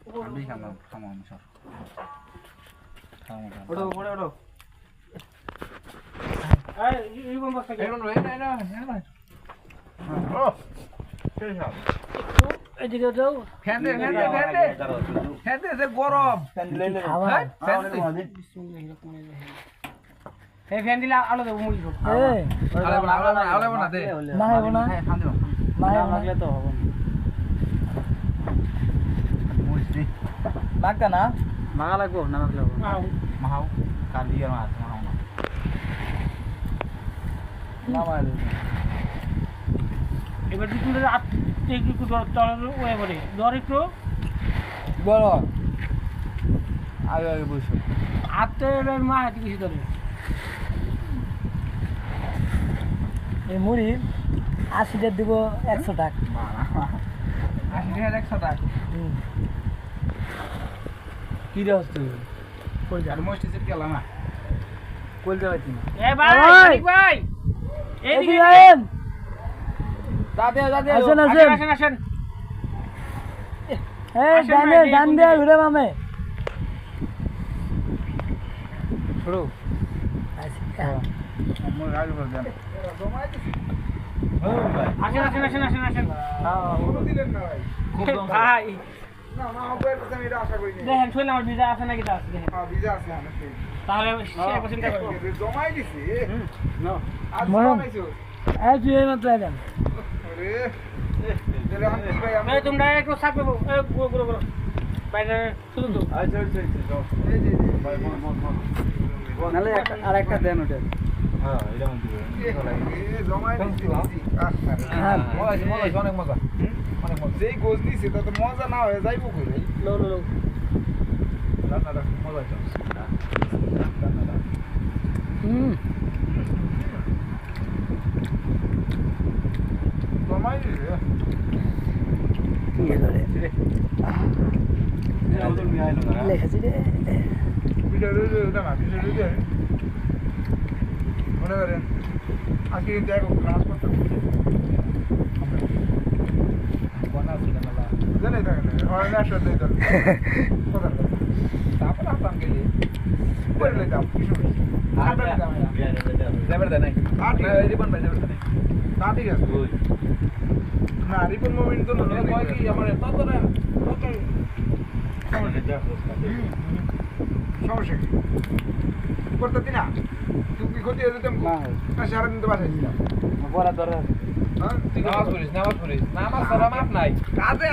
আমি খামাম স্যার খামাম ওঠো ওঠো ওঠো এই কোন বস্তা কে ও সেই সব এদিকে যাও ফ্যান দে যে গরম খাবার ফ্যান দে এই ফ্যান দিলে আলো দেব মুড়ি খাও এই আলে না দে না হইব না খান দিও না হইব না লাগলে তো হবে মুসরি লাগতা না মাগা লাগবো না লাগলে হবে মাহাও কালি আর মাছ মাহাও না নামাইল এবার যদি তুমি আটতে একটু তলার ওয়ে করে ধর একটু বড় আগে আগে বসো আটতে মা হাতে কিছু ধরে এই মুড়ি 80 টাকা দিব 100 টাকা 80 টাকা 100 টাকা কি দাস তুই কই যা আর মস্তি সেট গেলাম না কই যাইতি এ ভাই মালিক ভাই এদিকে এইদিকে আইন দাদে দাদে আসেন আসেন আসেন আসেন আসেন এই আসেন ডানে ভাই, ডান কোন দিয়ে দিকে? ঘুরে মামে শুরু আচ্ছা মোর গাড়ি করে দেন আসেন আসেন আসেন আসেন আসেন কোনো দিলেন না ভাই ভাই না মা হবে তো আমি এটা আশা করি নি দেখেন শুনলাম আমার ভিজা আছে নাকি তা আছে দেখেন হ্যাঁ ভিজা আছে অনেক তাহলে 100% কাজ করব জমাই দিছি না আজ মরম। জমাইছো এই তুই এই মাত্র আইলাম আরে তাহলে আমি কি ভাই আমি এই তোমরা একটু সাথে এই গুলো গুলো গুলো বাইরে শুধু তো আচ্ছা আচ্ছা যাও এই যে ভাই মন নালে আরেকটা দেন ওটা হ্যাঁ এটা মন দিবে এ জমাই দিছি হ্যাঁ মজা অনেক মজা অনেক মজা যেই গোছ দিছে তা তো মজা না হয়ে যাইবো কই লো লো লো রান্নাটা মজা চলছে রান্নাটা হুম জমাই দিছে কি হলো রে লেখেছি রে ভিডিও এটা না ভিডিও মনে করেন আজকে কিন্তু এক ক্লাস করতাম জানাই থাকে না হয় না সাথে দল কথা তারপর আপন গেলে করে লইতাম কিছু আর লইতাম Never the night. না রিপন ভাই যাবে না ঠিক আছে না রিপন মোমেন্ট তো না কয় কি আমার তত না সমস্যা কি করতে দিনা তুই কি ক্ষতি হয়ে যেতাম না সারাদিন তো বাসায় ছিলাম পড়া দরকার হ্যাঁ Namaz polis. Namaz polis. Namaz salam apnai. কাজে